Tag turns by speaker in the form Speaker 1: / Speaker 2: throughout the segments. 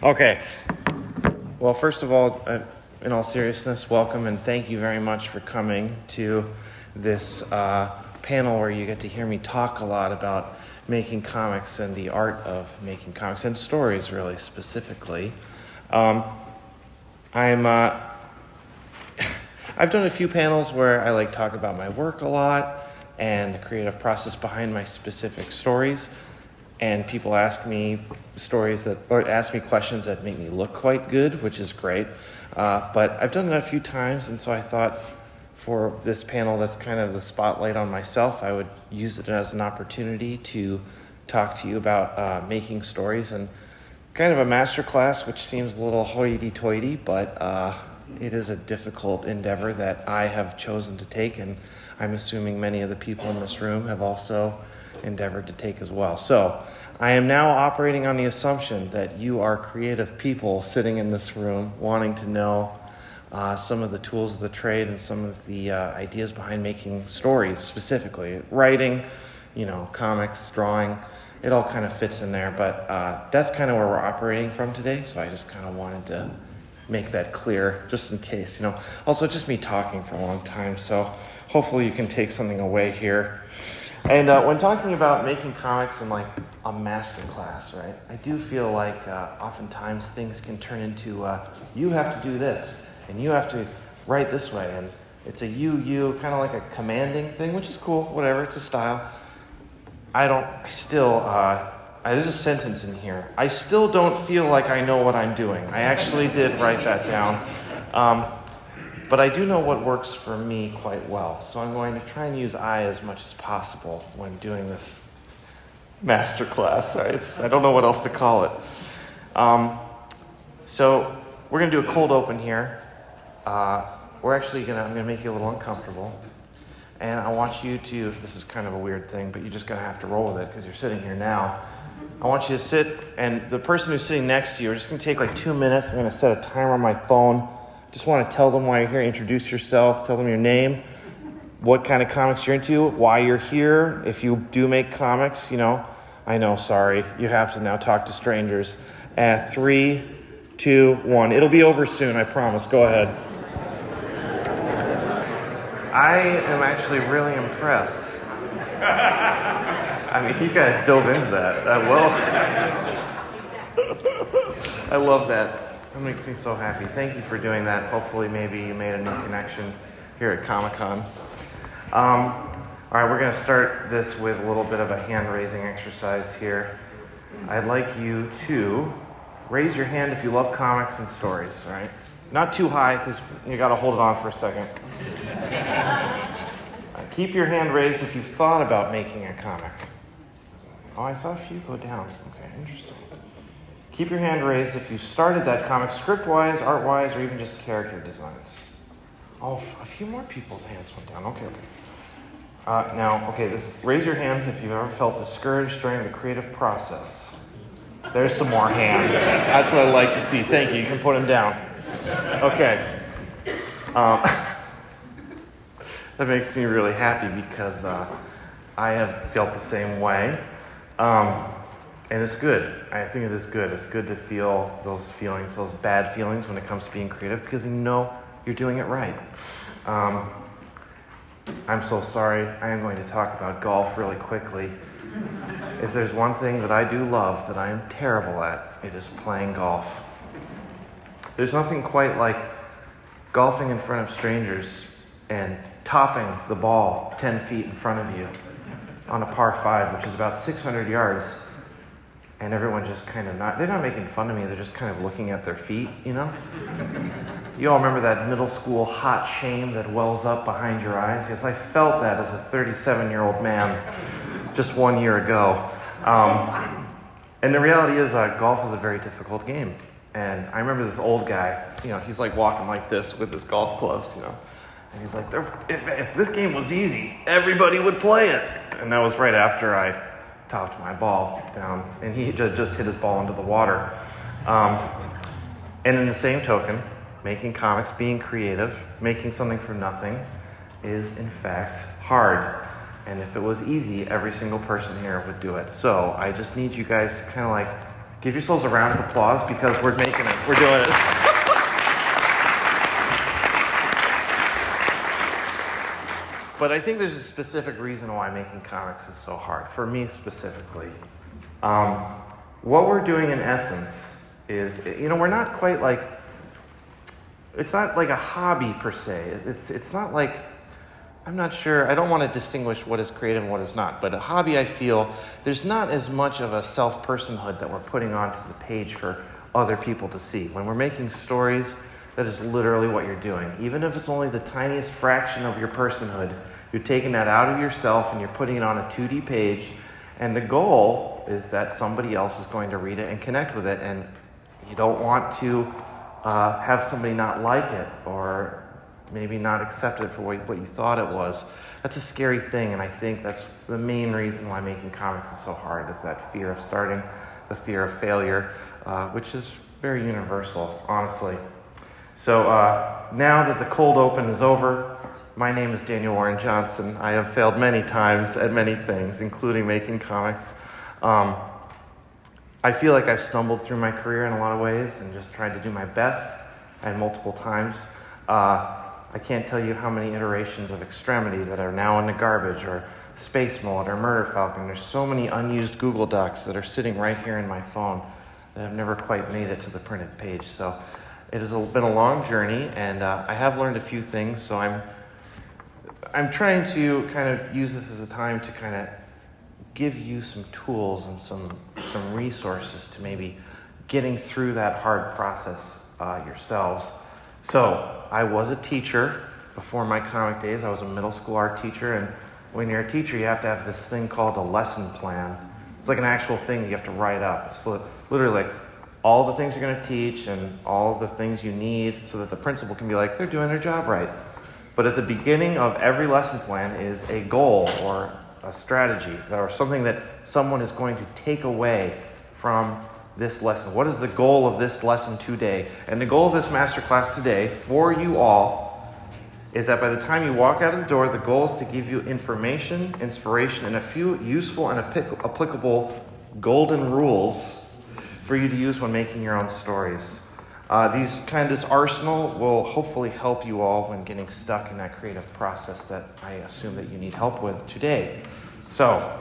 Speaker 1: Okay. Well, first of all, in all seriousness, welcome and thank you very much for coming to this panel where you get to hear me talk a lot about making comics and the art of making comics and stories, really specifically. I've done a few panels where I talk about my work a lot and the creative process behind my specific stories. And people ask me questions that make me look quite good, which is great. But I've done that a few times, and so I thought for this panel that's kind of the spotlight on myself, I would use it as an opportunity to talk to you about making stories and kind of a masterclass, which seems a little hoity-toity, but it is a difficult endeavor that I have chosen to take, and I'm assuming many of the people in this room have also endeavored to take as well. So I am now operating on the assumption that you are creative people sitting in this room wanting to know some of the tools of the trade and some of the ideas behind making stories, specifically writing, comics, drawing. It all kind of fits in there, but that's kind of where we're operating from today. So I just kind of wanted to make that clear just in case, Also, just me talking for a long time, so hopefully you can take something away here. And when talking about making comics and a master class, right, I do feel like oftentimes things can turn into you have to do this and you have to write this way, and it's a you kind of like a commanding thing, which is cool, whatever, it's a style. There's a sentence in here. I still don't feel like I know what I'm doing. I actually did write that down. But I do know what works for me quite well. So I'm going to try and use I as much as possible when doing this master class. I don't know what else to call it. So we're going to do a cold open here. I'm going to make you a little uncomfortable. And I want you to, this is kind of a weird thing, but you're just going to have to roll with it because you're sitting here now. I want you to sit, and the person who's sitting next to you, we're just going to take 2 minutes. I'm going to set a timer on my phone. Just want to tell them why you're here, introduce yourself, tell them your name, what kind of comics you're into, why you're here. If you do make comics, I know, sorry, you have to now talk to strangers. 3, 2, 1. It'll be over soon, I promise. Go ahead. I am actually really impressed. You guys dove into that. I love that. That makes me so happy. Thank you for doing that. Hopefully, maybe you made a new connection here at Comic-Con. All right, we're going to start this with a little bit of a hand-raising exercise here. I'd like you to raise your hand if you love comics and stories, all right? Not too high, because you got to hold it on for a second. Keep your hand raised if you've thought about making a comic. Oh, I saw a few go down. Okay, interesting. Keep your hand raised if you started that comic script-wise, art-wise, or even just character designs. Oh, a few more people's hands went down. Okay. Raise your hands if you've ever felt discouraged during the creative process. There's some more hands. That's what I like to see. Thank you. You can put them down. Okay. That makes me really happy because I have felt the same way. And it's good. I think it is good. It's good to feel those feelings, those bad feelings when it comes to being creative, because you're doing it right. I'm so sorry. I am going to talk about golf really quickly. If there's one thing that I do love that I am terrible at, it is playing golf. There's nothing quite like golfing in front of strangers and topping the ball 10 feet in front of you on a par 5, which is about 600 yards. And everyone just they're not making fun of me, they're just kind of looking at their feet, You all remember that middle school hot shame that wells up behind your eyes? Yes, I felt that as a 37-year-old man just 1 year ago. And the reality is golf is a very difficult game. And I remember this old guy, he's walking like this with his golf clubs, And he's like, if this game was easy, everybody would play it. And that was right after I topped my ball down, and he just hit his ball into the water. And in the same token, making comics, being creative, making something from nothing is in fact hard. And if it was easy, every single person here would do it. So I just need you guys to Give yourselves a round of applause because we're making it. We're doing it. But I think there's a specific reason why making comics is so hard, for me specifically. What we're doing in essence is, we're not quite like, it's not like a hobby per se. It's not like, I'm not sure, I don't want to distinguish what is creative and what is not, but a hobby, I feel, there's not as much of a self-personhood that we're putting onto the page for other people to see. When we're making stories, that is literally what you're doing. Even if it's only the tiniest fraction of your personhood, you're taking that out of yourself and you're putting it on a 2D page, and the goal is that somebody else is going to read it and connect with it, and you don't want to have somebody not like it or maybe not accept it for what you thought it was. That's a scary thing, and I think that's the main reason why making comics is so hard, is that fear of starting, the fear of failure, which is very universal, honestly. So now that the cold open is over, my name is Daniel Warren Johnson. I have failed many times at many things, including making comics. I feel like I've stumbled through my career in a lot of ways and just tried to do my best, and multiple times. I can't tell you how many iterations of Extremity that are now in the garbage, or Space Mullet, or Murder Falcon. There's so many unused Google Docs that are sitting right here in my phone that have never quite made it to the printed page. So it has been a long journey, and I have learned a few things, so I'm trying to kind of use this as a time to kind of give you some tools and some resources to maybe getting through that hard process yourselves. So I was a teacher before my comic days. I was a middle school art teacher, and when you're a teacher, you have to have this thing called a lesson plan. It's like an actual thing that you have to write up. It's literally like all the things you're going to teach and all the things you need so that the principal can be like, they're doing their job right. But at the beginning of every lesson plan is a goal or a strategy or something that someone is going to take away from this lesson. What is the goal of this lesson today? And the goal of this masterclass today for you all is that by the time you walk out of the door, the goal is to give you information, inspiration, and a few useful and applicable golden rules for you to use when making your own stories. This arsenal will hopefully help you all when getting stuck in that creative process that I assume that you need help with today. So,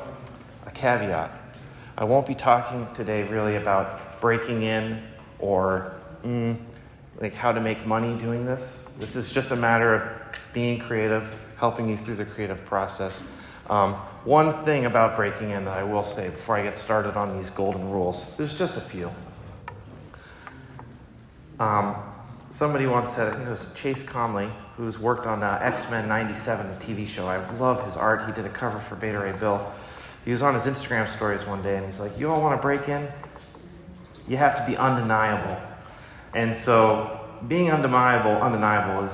Speaker 1: a caveat. I won't be talking today really about breaking in or like how to make money doing this. This is just a matter of being creative, helping you through the creative process. One thing about breaking in that I will say before I get started on these golden rules, there's just a few. Somebody once said, I think it was Chase Conley, who's worked on X-Men 97, the TV show. I love his art. He did a cover for Beta Ray Bill. He was on his Instagram stories one day, and he's like, you all want to break in? You have to be undeniable. And so being undeniable is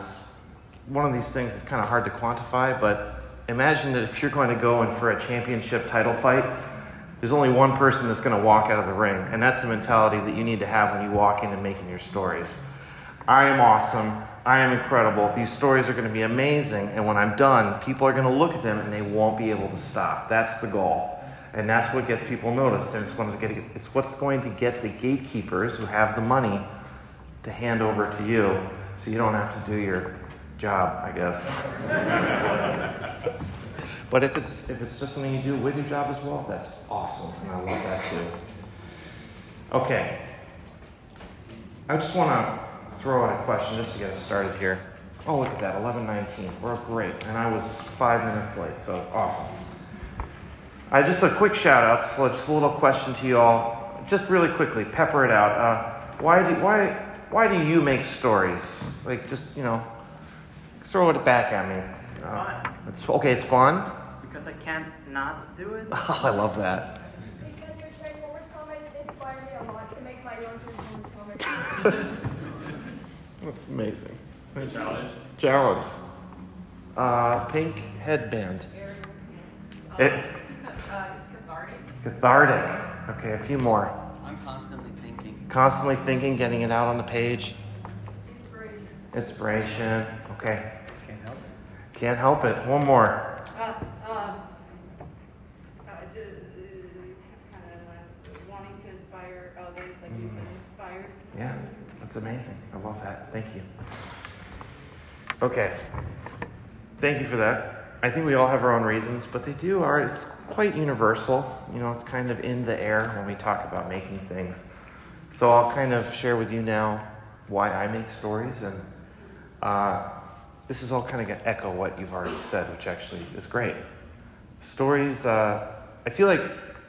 Speaker 1: one of these things that's kind of hard to quantify, but imagine that if you're going to go in for a championship title fight, there's only one person that's going to walk out of the ring, and that's the mentality that you need to have when you walk in and making your stories. I am awesome. I am incredible. These stories are going to be amazing, and when I'm done, people are going to look at them and they won't be able to stop. That's the goal, and that's what gets people noticed, and it's what's going to get the gatekeepers who have the money to hand over to you, so you don't have to do your job, I guess. But if it's just something you do with your job as well, that's awesome, and I love that too. Okay. I just want to throw out a question just to get us started here. Oh, look at that, 11:19. We're great, and I was 5 minutes late, so awesome. Just a quick shout out, so just a little question to you all. Just really quickly, pepper it out. Why do you make stories? Like, just, throw it back at me.
Speaker 2: It's fun.
Speaker 1: It's fun?
Speaker 2: Because I can't not do it.
Speaker 1: Oh, I love that.
Speaker 3: Because your Transformers comics inspire me a lot to make my own Transformers comics.
Speaker 1: That's amazing.
Speaker 4: Challenge.
Speaker 1: Pink headband.
Speaker 5: It's cathartic.
Speaker 1: Cathartic. Okay, a few more.
Speaker 5: I'm constantly thinking.
Speaker 1: Constantly thinking, getting it out on the page.
Speaker 3: Inspiration.
Speaker 1: Inspiration. Okay.
Speaker 2: Can't help it.
Speaker 1: Can't help it. One more.
Speaker 3: Wanting to inspire others
Speaker 1: Yeah, that's amazing. I love that. Thank you. Okay. Thank you for that. I think we all have our own reasons, but it's quite universal. It's kind of in the air when we talk about making things. So I'll kind of share with you now why I make stories, and this is all kind of going to echo what you've already said, which actually is great. Stories, I feel like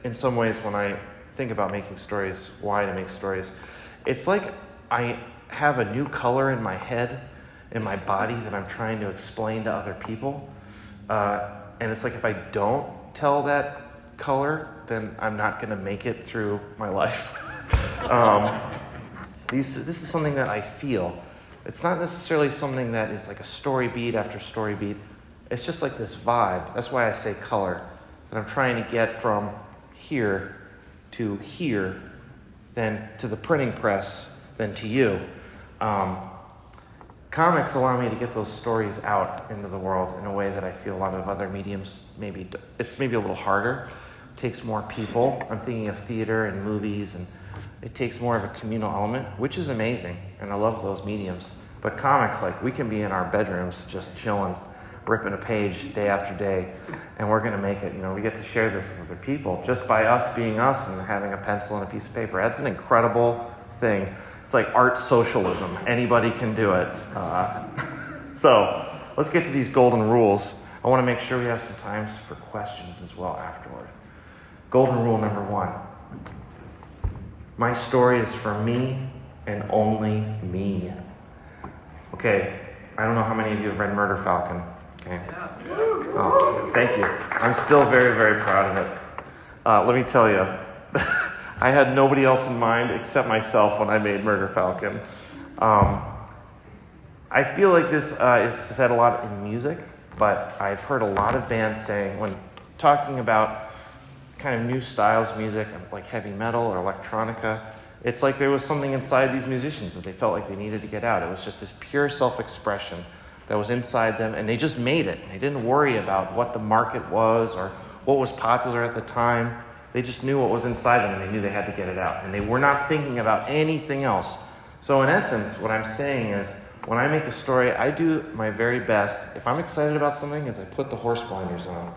Speaker 1: in some ways when I think about making stories, why to make stories, it's like I have a new color in my head, in my body that I'm trying to explain to other people. And it's like if I don't tell that color, then I'm not going to make it through my life. This is something that I feel. It's not necessarily something that is like a story beat after story beat. It's just like this vibe. That's why I say color. That I'm trying to get from here to here, then to the printing press, then to you. Comics allow me to get those stories out into the world in a way that I feel a lot of other mediums it's maybe a little harder. It takes more people. I'm thinking of theater and movies, and it takes more of a communal element, which is amazing, and I love those mediums. But comics, like, we can be in our bedrooms just chilling, ripping a page day after day, and we're going to make it. We get to share this with other people just by us being us and having a pencil and a piece of paper. That's an incredible thing. It's like art socialism. Anybody can do it. So let's get to these golden rules. I want to make sure we have some time for questions as well afterward. Golden rule number 1. My story is for me and only me. Okay, I don't know how many of you have read Murder Falcon. Okay. Oh, thank you. I'm still very, very proud of it. Let me tell you, I had nobody else in mind except myself when I made Murder Falcon. I feel like this is said a lot in music, but I've heard a lot of bands saying, when talking about kind of new styles of music, like heavy metal or electronica, it's like there was something inside these musicians that they felt like they needed to get out. It was just this pure self-expression that was inside them, and they just made it. They didn't worry about what the market was or what was popular at the time. They just knew what was inside them, and they knew they had to get it out. And they were not thinking about anything else. So in essence, what I'm saying is, when I make a story, I do my very best. If I'm excited about something, is I put the horse blinders on,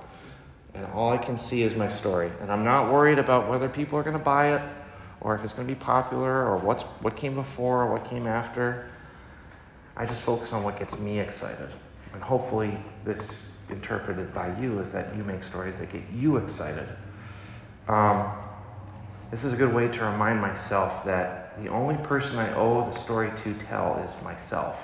Speaker 1: and all I can see is my story. And I'm not worried about whether people are going to buy it, or if it's going to be popular, or what came before, or what came after. I just focus on what gets me excited. And hopefully this, interpreted by you, is that you make stories that get you excited. This is a good way to remind myself that the only person I owe the story to tell is myself.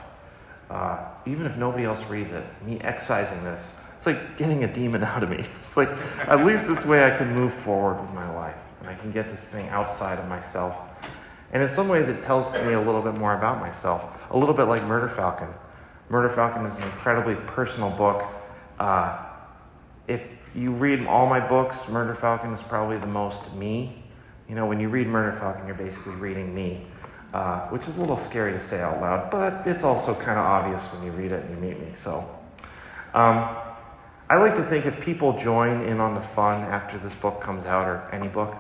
Speaker 1: Even if nobody else reads it, me excising this, it's like getting a demon out of me. It's like, at least this way I can move forward with my life, and I can get this thing outside of myself. And in some ways it tells me a little bit more about myself, a little bit like Murder Falcon. Murder Falcon is an incredibly personal book. If you read all my books, Murder Falcon is probably the most me. When you read Murder Falcon, you're basically reading me, which is a little scary to say out loud, but it's also kind of obvious when you read it and you meet me. So I like to think if people join in on the fun after this book comes out, or any book,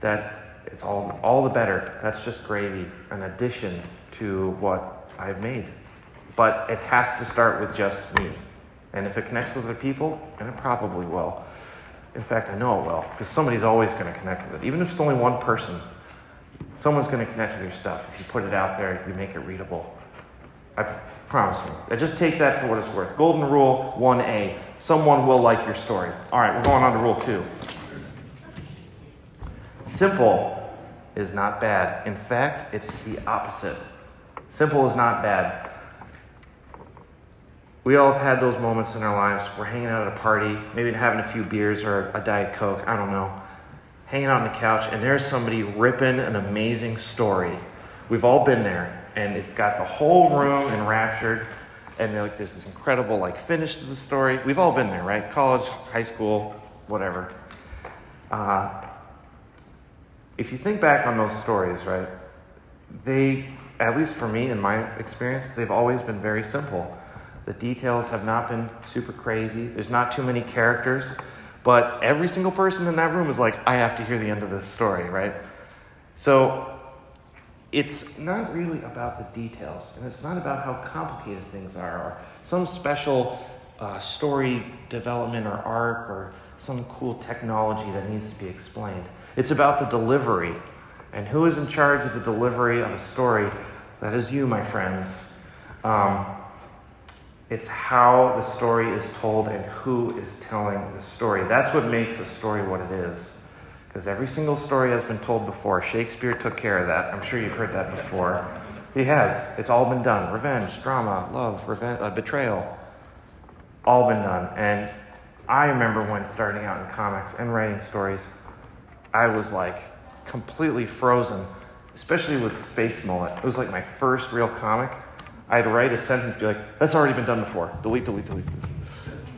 Speaker 1: that it's all the better. That's just gravy, an addition to what I've made. But it has to start with just me. And if it connects with other people, and it probably will. In fact, I know it will, because somebody's always going to connect with it. Even if it's only one person, someone's going to connect with your stuff. If you put it out there, you make it readable. I promise you. I just take that for what it's worth. Golden rule 1A. Someone will like your story. All right, we're going on to rule 2. Simple is not bad. In fact, it's the opposite. Simple is not bad. We all have had those moments in our lives. We're hanging out at a party, maybe having a few beers or a Diet Coke, I don't know. Hanging out on the couch, and there's somebody ripping an amazing story. We've all been there, and it's got the whole room enraptured, and there's this incredible finish to the story. We've all been there, right? College, high school, whatever. If you think back on those stories, right, they, at least for me in my experience, they've always been very simple. The details have not been super crazy. There's not too many characters. But every single person in that room is like, I have to hear the end of this story, right? So it's not really about the details, and it's not about how complicated things are, or some special story development or arc, or some cool technology that needs to be explained. It's about the delivery. And who is in charge of the delivery of a story? That is you, my friends. It's how the story is told and who is telling the story. That's what makes a story what it is. Because every single story has been told before. Shakespeare took care of that. I'm sure you've heard that before. He has. It's all been done. Revenge, drama, love, betrayal. All been done. And I remember when starting out in comics and writing stories, I was like completely frozen, especially with Space Mullet. It was like my first real comic. I'd write a sentence, be like, that's already been done before. Delete, delete, delete.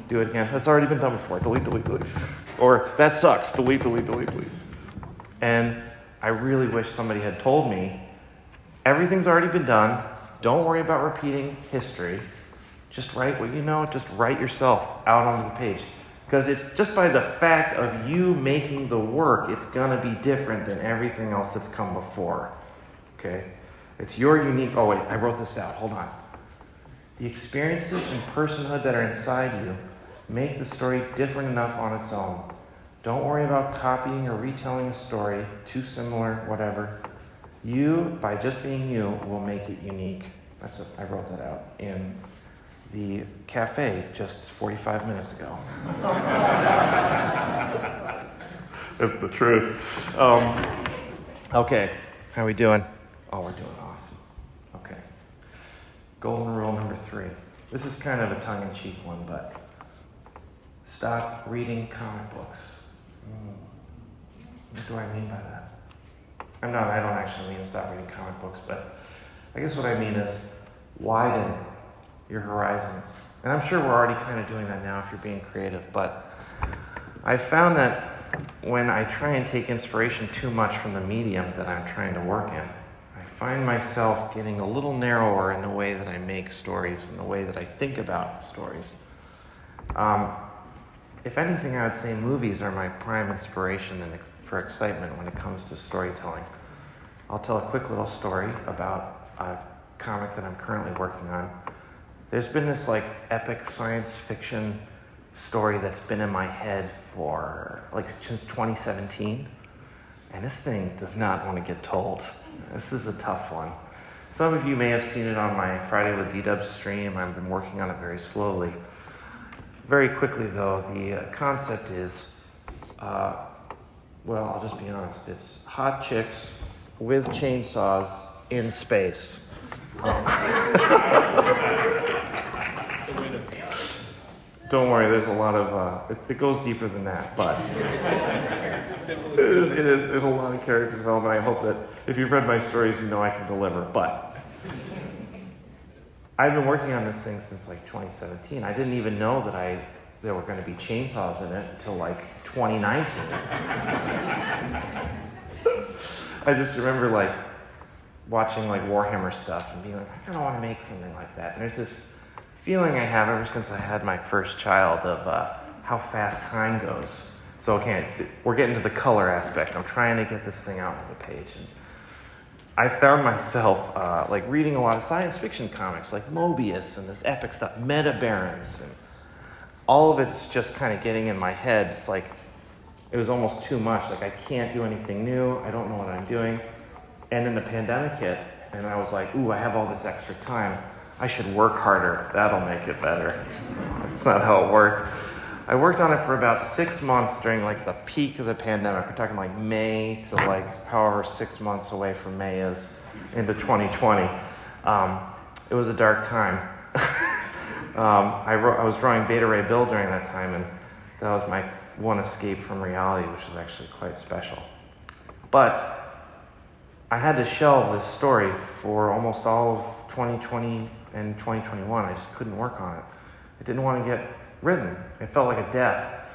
Speaker 1: Do it again. That's already been done before. Delete, delete, delete. Or, that sucks. Delete, delete, delete, delete. And I really wish somebody had told me, everything's already been done. Don't worry about repeating history. Just write what you know. Just write yourself out on the page. Because just by the fact of you making the work, it's going to be different than everything else that's come before. Okay? It's your unique... Oh, wait. I wrote this out. Hold on. The experiences and personhood that are inside you make the story different enough on its own. Don't worry about copying or retelling a story, too similar, whatever. You, by just being you, will make it unique. I wrote that out in the cafe just 45 minutes ago. That's the truth. Okay, how are we doing? Oh, we're doing awesome. Okay. Golden rule number 3. This is kind of a tongue-in-cheek one, but stop reading comic books. What do I mean by that? I don't actually mean stop reading comic books, but I guess what I mean is widen your horizons. And I'm sure we're already kind of doing that now if you're being creative, but I found that when I try and take inspiration too much from the medium that I'm trying to work in, I find myself getting a little narrower in the way that I make stories and the way that I think about stories. If anything, I would say movies are my prime inspiration for excitement when it comes to storytelling. I'll tell a quick little story about a comic that I'm currently working on. There's been this like epic science fiction story that's been in my head for since 2017. And this thing does not want to get told. This is a tough one. Some of you may have seen it on my Friday with DW stream. I've been working on it very slowly. Very quickly though, the concept is, I'll just be honest. It's hot chicks with chainsaws in space. Don't worry, there's a lot of, it goes deeper than that, but there's a lot of character development. I hope that if you've read my stories, you know I can deliver, but I've been working on this thing since 2017. I didn't even know that there were going to be chainsaws in it until 2019. I just remember watching Warhammer stuff and being I kind of want to make something like that. And there's this feeling I have ever since I had my first child of how fast time goes. So we're getting to the color aspect. I'm trying to get this thing out on the page. And I found myself reading a lot of science fiction comics like Mobius and this epic stuff, Meta Barons, and all of it's just kind of getting in my head. It's it was almost too much. I can't do anything new. I don't know what I'm doing. And then the pandemic hit, and I was ooh, I have all this extra time. I should work harder. That'll make it better. That's not how it worked. I worked on it for about 6 months during the peak of the pandemic. We're talking May to however 6 months away from May is into 2020. It was a dark time. I was drawing Beta Ray Bill during that time, and that was my one escape from reality, which was actually quite special. But I had to shelve this story for almost all of 2020 and 2021. I just couldn't work on it. I didn't want to get written. It felt like a death.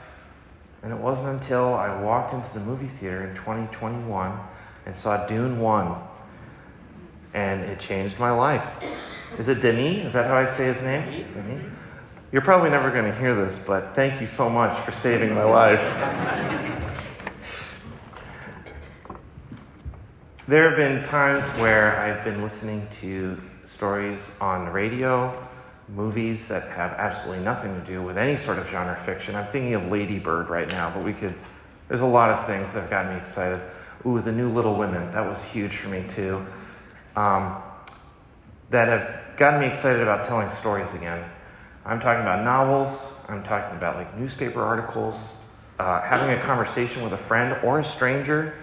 Speaker 1: And it wasn't until I walked into the movie theater in 2021 and saw Dune 1. And it changed my life. Is it Denis? Is that how I say his name? Denis? You're probably never going to hear this, but thank you so much for saving my life. There have been times where I've been listening to stories on the radio, movies that have absolutely nothing to do with any sort of genre fiction. I'm thinking of Lady Bird right now, but there's a lot of things that have gotten me excited. Ooh, the new Little Women, that was huge for me too. That have gotten me excited about telling stories again. I'm talking about novels, I'm talking about like newspaper articles, having a conversation with a friend or a stranger.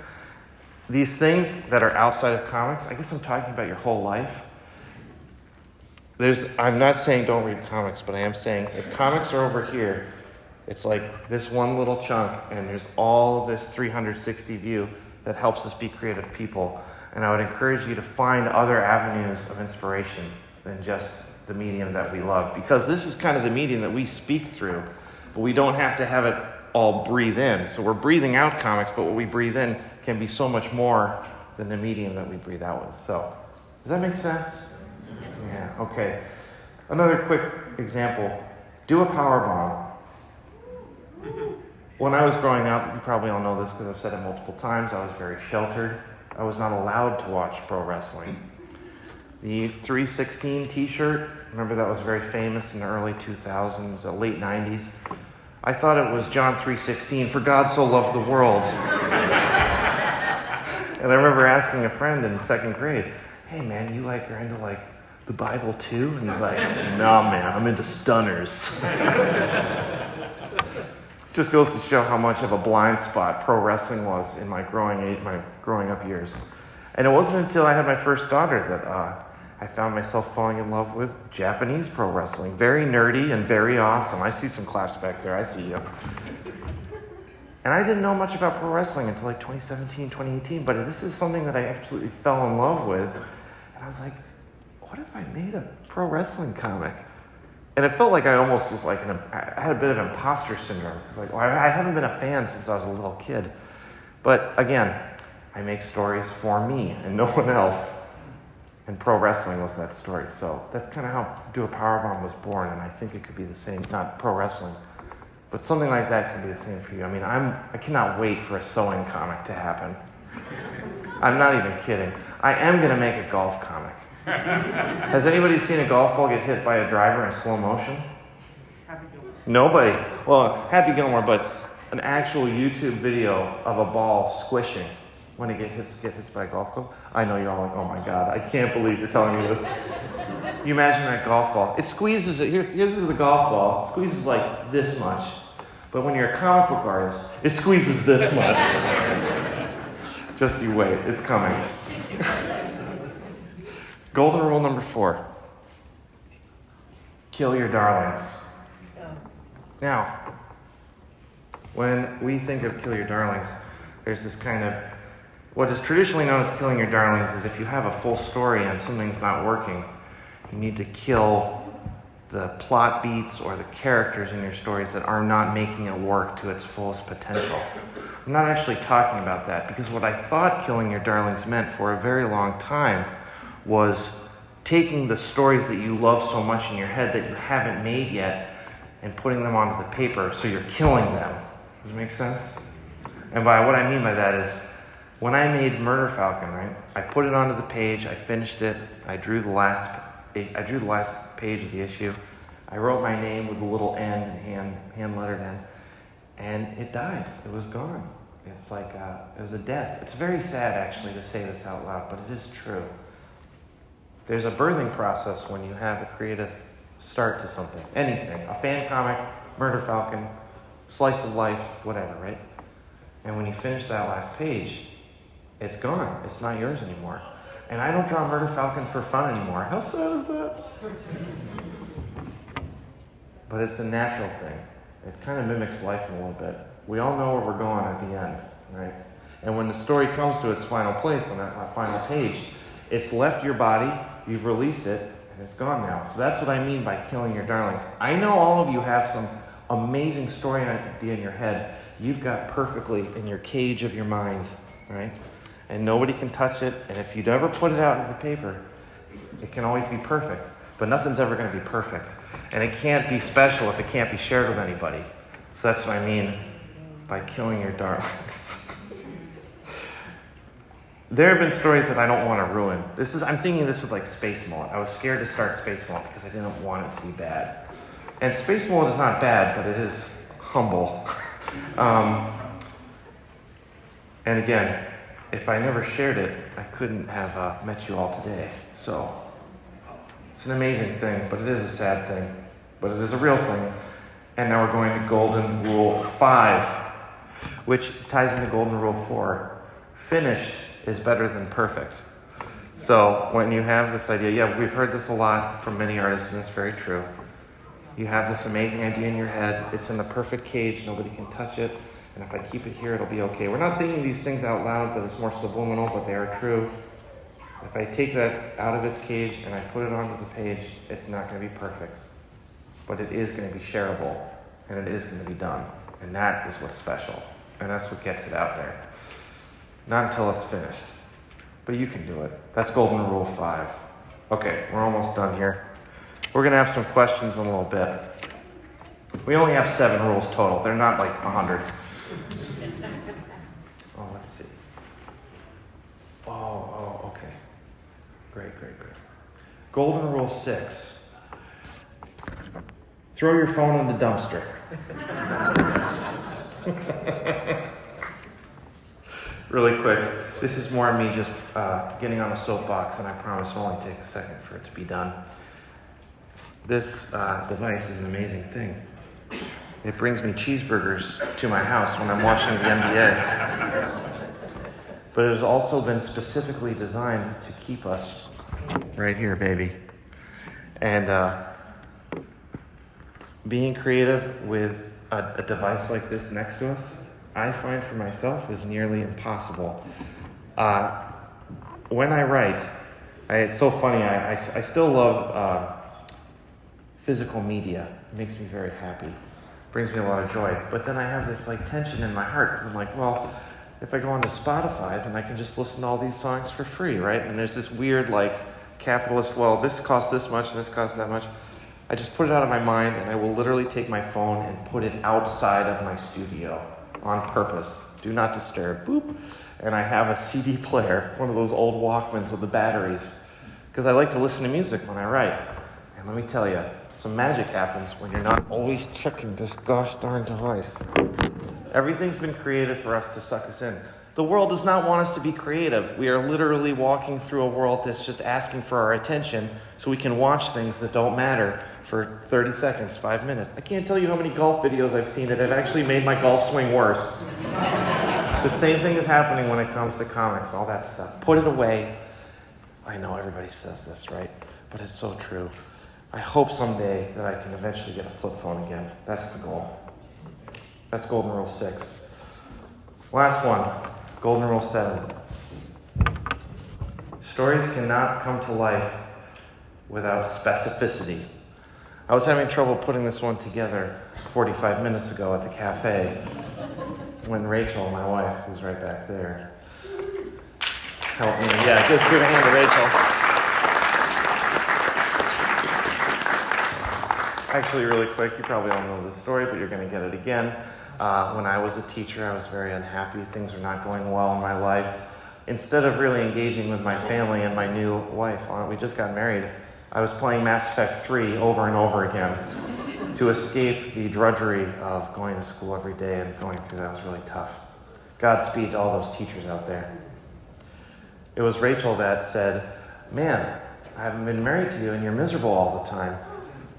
Speaker 1: These things that are outside of comics, I guess I'm talking about your whole life. I'm not saying don't read comics, but I am saying if comics are over here, it's like this one little chunk, and there's all this 360 view that helps us be creative people. And I would encourage you to find other avenues of inspiration than just the medium that we love, because this is kind of the medium that we speak through, but we don't have to have it all breathe in. So we're breathing out comics, but what we breathe in can be so much more than the medium that we breathe out with. So, does that make sense? Yeah, okay. Another quick example. Do a power bomb. When I was growing up, you probably all know this because I've said it multiple times, I was very sheltered. I was not allowed to watch pro wrestling. The 316 t-shirt, remember that was very famous in the early 2000s, late 90s. I thought it was John 3:16, for God so loved the world. And I remember asking a friend in second grade, hey man, you're into like the Bible too? And he's like, no man, I'm into stunners. Just goes to show how much of a blind spot pro wrestling was in my growing up years. And it wasn't until I had my first daughter that I found myself falling in love with Japanese pro wrestling. Very nerdy and very awesome. I see some claps back there. I see you. And I didn't know much about pro wrestling until like 2017, 2018, but this is something that I absolutely fell in love with. And I was like, what if I made a pro wrestling comic? And it felt like I almost was like, I had a bit of imposter syndrome. It's like, well, I haven't been a fan since I was a little kid. But again, I make stories for me and no one else. And pro wrestling was that story. So that's kind of how Do a Powerbomb was born. And I think it could be the same, not pro wrestling, but something like that could be the same for you. I mean, I cannot wait for a sewing comic to happen. I'm not even kidding. I am going to make a golf comic. Has anybody seen a golf ball get hit by a driver in slow motion?
Speaker 2: Happy Gilmore.
Speaker 1: Nobody. Well, Happy Gilmore, but an actual YouTube video of a ball squishing when it gets hit by a golf club. I know you're all like, oh my God, I can't believe you're telling me this. You imagine that golf ball. It squeezes it. Here's the golf ball. It squeezes like this much. But when you're a comic book artist, it squeezes this much. Just you wait. It's coming. Golden rule number 4. Kill your darlings. Now, when we think of kill your darlings, there's this kind of, what is traditionally known as killing your darlings is if you have a full story and something's not working, you need to kill the plot beats or the characters in your stories that are not making it work to its fullest potential. I'm not actually talking about that, because what I thought killing your darlings meant for a very long time was taking the stories that you love so much in your head that you haven't made yet and putting them onto the paper, so you're killing them. Does it make sense? And by what I mean by that is, when I made Murder Falcon, right, I put it onto the page, I finished it, I drew the last page of the issue, I wrote my name with a little N, hand-lettered N, and it died. It was gone. It's like, it was a death. It's very sad, actually, to say this out loud, but it is true. There's a birthing process when you have a creative start to something. Anything. A fan comic, Murder Falcon, slice of life, whatever, right? And when you finish that last page, it's gone. It's not yours anymore. And I don't draw Murder Falcon for fun anymore. How sad is that? But it's a natural thing. It kind of mimics life a little bit. We all know where we're going at the end, right? And when the story comes to its final place on that final page, it's left your body, you've released it, and it's gone now. So that's what I mean by killing your darlings. I know all of you have some amazing story idea in your head. You've got perfectly in your cage of your mind, right? And nobody can touch it, and if you'd ever put it out into the paper, it can always be perfect. But nothing's ever going to be perfect. And it can't be special if it can't be shared with anybody. So that's what I mean by killing your darlings. there have been stories that I don't want to ruin. I'm thinking this was like Space Mullet. I was scared to start Space Mullet because I didn't want it to be bad. And Space Mullet is not bad, but it is humble. And again, if I never shared it, I couldn't have met you all today. So it's an amazing thing, but it is a sad thing. But it is a real thing. And now we're going to Golden Rule 5, which ties into Golden Rule 4. Finished is better than perfect. So when you have this idea, we've heard this a lot from many artists, and it's very true. You have this amazing idea in your head. It's in the perfect cage. Nobody can touch it. And if I keep it here, it'll be okay. We're not thinking these things out loud, but it's more subliminal, but they are true. If I take that out of its cage and I put it onto the page, it's not going to be perfect. But it is going to be shareable, and it is going to be done. And that is what's special. And that's what gets it out there. Not until it's finished. But you can do it. That's Golden Rule 5. Okay, we're almost done here. We're going to have some questions in a little bit. We only have 7 rules total. They're not like 100. Oh, let's see. Oh, okay. Great. Golden Rule 6. Throw your phone in the dumpster. Really quick, this is more me just getting on a soapbox, and I promise it'll only take a second for it to be done. This device is an amazing thing. It brings me cheeseburgers to my house when I'm watching the NBA. But it has also been specifically designed to keep us right here, baby. And being creative with a device like this next to us, I find for myself is nearly impossible. When I write, it's so funny, I still love physical media. It makes me very happy. Brings me a lot of joy. But then I have this like tension in my heart because I'm like, well, if I go onto Spotify, then I can just listen to all these songs for free, right? And there's this weird like capitalist, well, this costs this much and this costs that much. I just put it out of my mind, and I will literally take my phone and put it outside of my studio on purpose. Do not disturb. Boop. And I have a CD player, one of those old Walkmans with the batteries, because I like to listen to music when I write. And let me tell you, some magic happens when you're not always checking this gosh darn device. Everything's been created for us to suck us in. The world does not want us to be creative. We are literally walking through a world that's just asking for our attention so we can watch things that don't matter for 30 seconds, 5 minutes. I can't tell you how many golf videos I've seen that have actually made my golf swing worse. The same thing is happening when it comes to comics, all that stuff. Put it away. I know everybody says this, right? But it's so true. I hope someday that I can eventually get a flip phone again. That's the goal. That's Golden Rule 6. Last one, Golden Rule 7. Stories cannot come to life without specificity. I was having trouble putting this one together 45 minutes ago at the cafe when Rachel, my wife, who's right back there, helped me. Yeah, just give a hand to Rachel. Actually, really quick, you probably all know this story, but you're going to get it again. When I was a teacher, I was very unhappy. Things were not going well in my life. Instead of really engaging with my family and my new wife, we just got married, I was playing Mass Effect 3 over and over again to escape the drudgery of going to school every day and going through that. Was really tough. Godspeed to all those teachers out there. It was Rachel that said, man, I haven't been married to you and you're miserable all the time.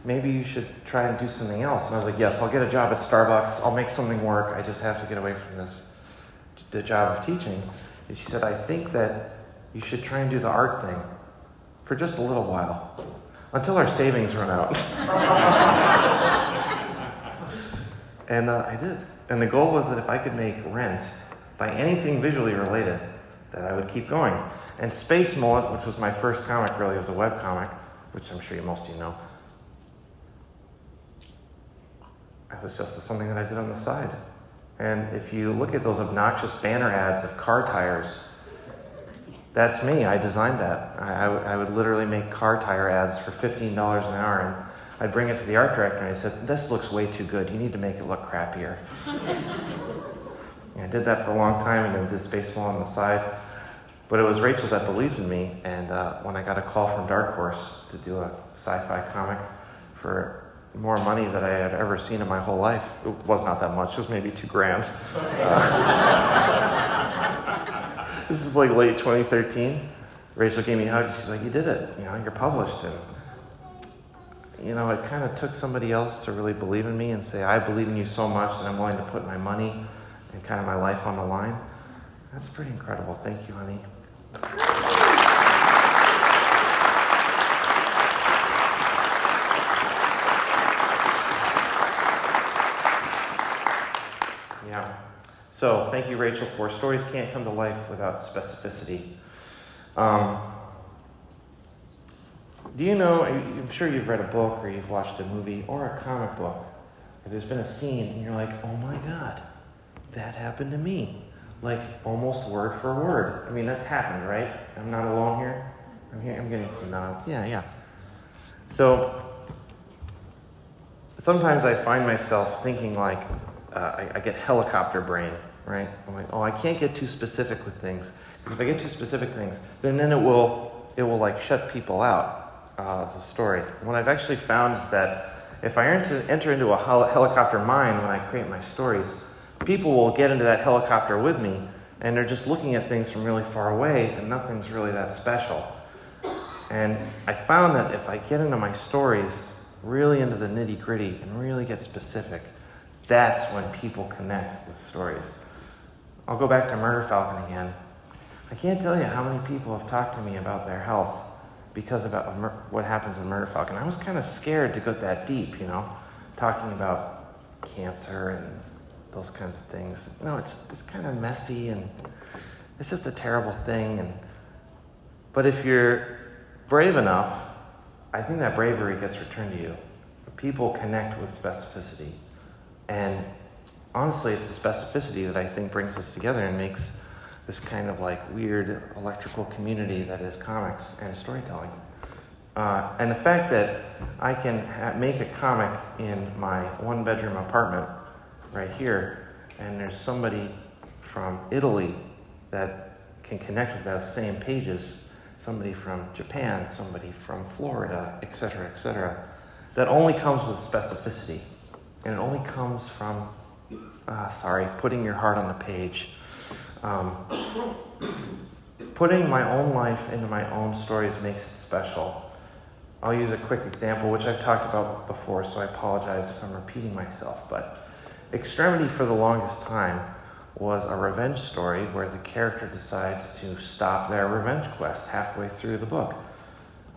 Speaker 1: Maybe you should try and do something else. And I was like, yes, I'll get a job at Starbucks. I'll make something work. I just have to get away from the job of teaching. And she said, I think that you should try and do the art thing for just a little while, until our savings run out. And I did. And the goal was that if I could make rent by anything visually related, that I would keep going. And Space Mullet, which was my first comic, really was a web comic, which I'm sure most of you know. It was just something that I did on the side. And if you look at those obnoxious banner ads of car tires, that's me. I designed that. I would literally make car tire ads for $15 an hour, and I'd bring it to the art director, and I said, this looks way too good. You need to make it look crappier. And I did that for a long time, and then did Space Mullet on the side. But it was Rachel that believed in me, and when I got a call from Dark Horse to do a sci-fi comic for more money than I had ever seen in my whole life, it was not that much, it was maybe $2,000. This is like late 2013. Rachel gave me a hug, she's like, you did it, you're published. And it kind of took somebody else to really believe in me and say, I believe in you so much that I'm willing to put my money and kind of my life on the line. That's pretty incredible. Thank you, honey. Yeah. So, thank you, Rachel, for stories can't come to life without specificity. Do you know, I'm sure you've read a book or you've watched a movie or a comic book, where there's been a scene and you're like, oh my God, that happened to me. Like almost word for word. I mean, that's happened, right? I'm not alone here. I'm getting some nods. Yeah. So sometimes I find myself thinking like, I get helicopter brain, right? I'm like, I can't get too specific with things. Because if I get too specific things, then it will like shut people out of the story. And what I've actually found is that if I enter into a helicopter mind when I create my stories, people will get into that helicopter with me, and they're just looking at things from really far away, and nothing's really that special. And I found that if I get into my stories, really into the nitty-gritty, and really get specific, that's when people connect with stories. I'll go back to Murder Falcon again. I can't tell you how many people have talked to me about their health because of what happens in Murder Falcon. I was kind of scared to go that deep, talking about cancer and those kinds of things. It's kind of messy and it's just a terrible thing. But if you're brave enough, I think that bravery gets returned to you. People connect with specificity. And honestly, it's the specificity that I think brings us together and makes this kind of like weird electrical community that is comics and storytelling. And the fact that I can make a comic in my one-bedroom apartment right here, and there's somebody from Italy that can connect with those same pages, somebody from Japan, somebody from Florida, etc., that only comes with specificity. And it only comes from, putting your heart on the page. Putting my own life into my own stories makes it special. I'll use a quick example, which I've talked about before, so I apologize if I'm repeating myself, but Extremity for the longest time was a revenge story where the character decides to stop their revenge quest halfway through the book.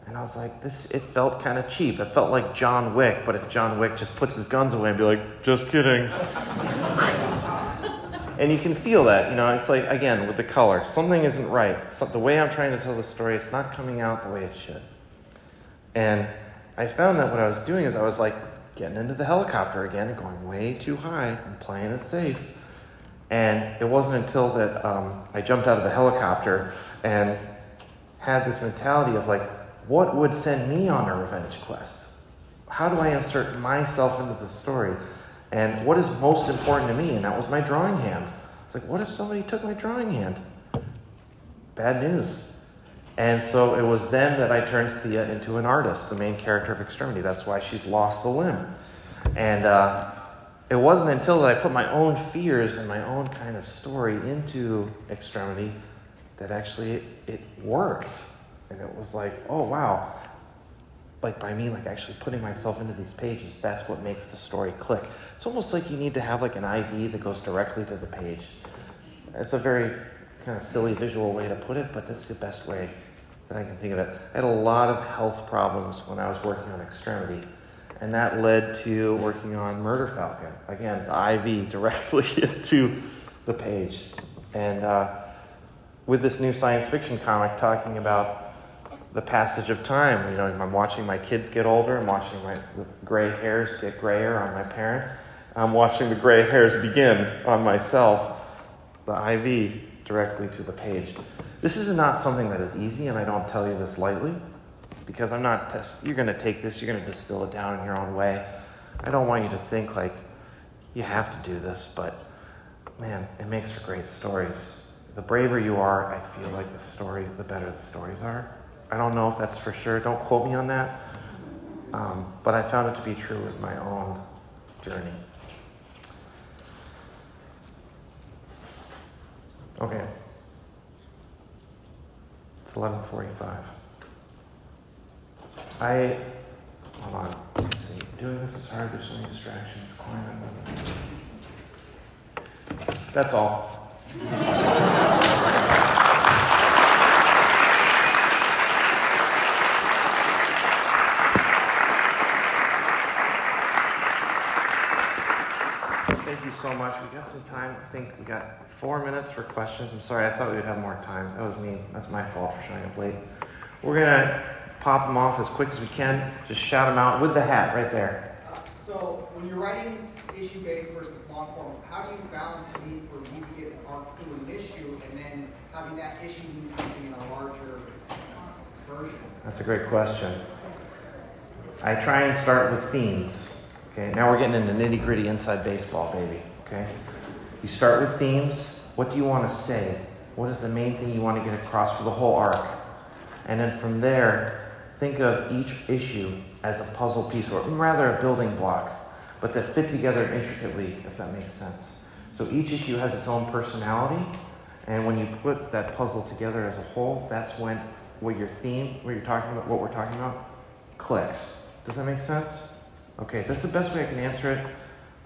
Speaker 1: And I was like, it felt kind of cheap. It felt like John Wick, but if John Wick just puts his guns away and be like, just kidding. And you can feel that, it's like, again, with the color. Something isn't right. So the way I'm trying to tell the story, it's not coming out the way it should. And I found that what I was doing is I was like getting into the helicopter again and going way too high and playing it safe. And it wasn't until that I jumped out of the helicopter and had this mentality of like, what would send me on a revenge quest? How do I insert myself into the story? And what is most important to me? And that was my drawing hand. It's like, what if somebody took my drawing hand? Bad news. And so it was then that I turned Thea into an artist, the main character of Extremity. That's why she's lost a limb. And it wasn't until that I put my own fears and my own kind of story into Extremity that actually it worked. And it was like, oh wow. Like by me, like actually putting myself into these pages, that's what makes the story click. It's almost like you need to have like an IV that goes directly to the page. It's a very kind of silly visual way to put it, but that's the best way that I can think of it. I had a lot of health problems when I was working on Extremity, and that led to working on Murder Falcon. Again, the IV directly into the page. And with this new science fiction comic talking about the passage of time, I'm watching my kids get older, I'm watching my gray hairs get grayer on my parents, I'm watching the gray hairs begin on myself, the IV directly to the page. This is not something that is easy, and I don't tell you this lightly, because you're going to take this, you're going to distill it down in your own way. I don't want you to think like you have to do this, but man, it makes for great stories. the braver you are, I feel like the better the stories are. I don't know if that's for sure. Don't quote me on that. But I found it to be true with my own journey. Okay. It's 11:45. Hold on. Let's see. Doing this is hard. There's so many distractions. Climbing. That's all. Thank you so much. We got some time. I think we got 4 minutes for questions. I'm sorry. I thought we would have more time. That was me. That's my fault for showing up late. We're going to pop them off as quick as we can. Just shout them out with the hat right there.
Speaker 6: So when you're writing issue-based versus long-form, how do you balance the need for you to get through an issue and then having that issue mean something in a larger version?
Speaker 1: That's a great question. I try and start with themes. Okay, now we're getting into nitty-gritty inside baseball, baby. Okay, you start with themes. What do you want to say? What is the main thing you want to get across for the whole arc? And then from there, think of each issue as a puzzle piece, or rather a building block, but that fit together intricately, if that makes sense. So each issue has its own personality, and when you put that puzzle together as a whole, that's when what we're talking about, clicks. Does that make sense? Okay, that's the best way I can answer it.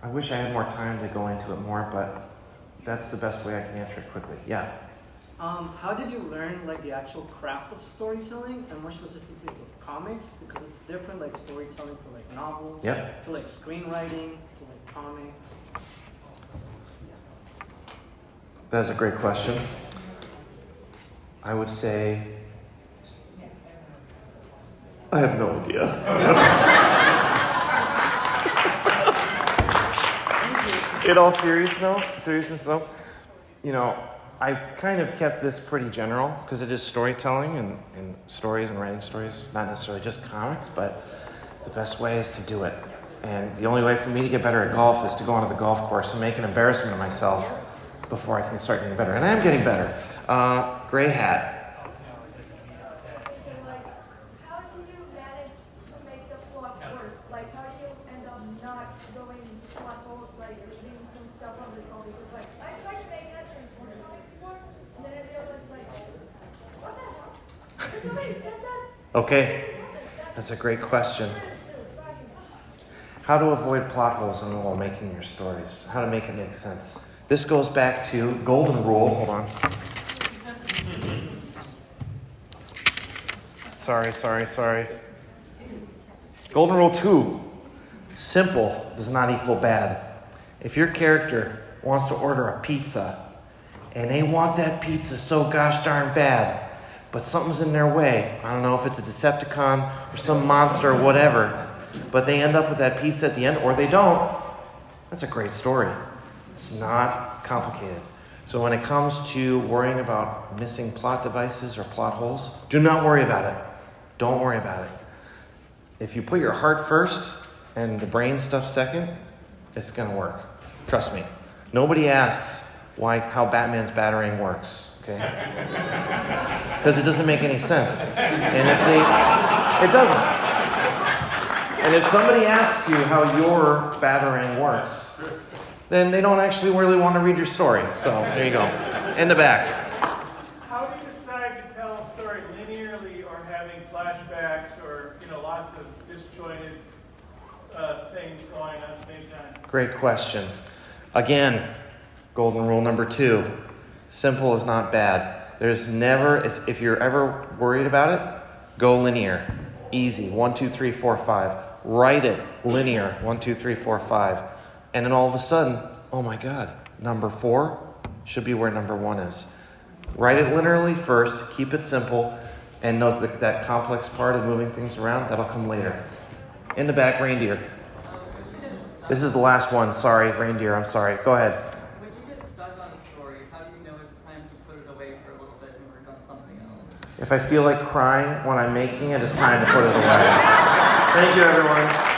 Speaker 1: I wish I had more time to go into it more, but that's the best way I can answer it quickly. Yeah.
Speaker 2: How did you learn like the actual craft of storytelling, and more specifically with comics? Because it's different, like storytelling for like novels,
Speaker 1: Yep.
Speaker 2: to like screenwriting, to like comics.
Speaker 1: That is a great question. I would say I have no idea. In all seriousness though, I kind of kept this pretty general because it is storytelling and stories and writing stories, not necessarily just comics, but the best way is to do it. And the only way for me to get better at golf is to go onto the golf course and make an embarrassment of myself before I can start getting better. And I am getting better. Gray hat.
Speaker 3: So, like, how do you manage to make the plot work? Like, how do you end up not going into plot holes, like leaving some stuff unresolved? Because, like, I tried to make that transformer before, and then I realized, like, what the hell? Did somebody skip that?
Speaker 1: Okay, that's a great question. How to avoid plot holes while making your stories. How to make it make sense. This goes back to golden rule. Hold on. Sorry. Golden rule 2. Simple does not equal bad. If your character wants to order a pizza and they want that pizza so gosh darn bad, but something's in their way, I don't know if it's a Decepticon or some monster or whatever, but they end up with that pizza at the end, or they don't, that's a great story. It's not complicated. So when it comes to worrying about missing plot devices or plot holes, do not worry about it. Don't worry about it. If you put your heart first and the brain stuff second, it's going to work. Trust me. Nobody asks how Batman's batarang works, okay? Because it doesn't make any sense. And it doesn't. And if somebody asks you how your batarang works, then they don't actually really want to read your story. So there you go. In the back.
Speaker 7: How do you decide to tell a story linearly or having flashbacks or lots of disjointed things going on at the same time?
Speaker 1: Great question. Again, golden rule number 2. Simple is not bad. If you're ever worried about it, go linear. Easy. 1, 2, 3, 4, 5. Write it linear. 1, 2, 3, 4, 5. And then all of a sudden, oh my God, number 4 should be where number 1 is. Write it linearly first, keep it simple, and note that complex part of moving things around, that'll come later. In the back, reindeer. This is the last one. Sorry, reindeer, I'm sorry. Go ahead.
Speaker 5: When you get stuck on a story, how do you know it's time to put it away for a little bit and work on something else?
Speaker 1: If I feel like crying when I'm making it, it's time to put it away. Thank you, everyone.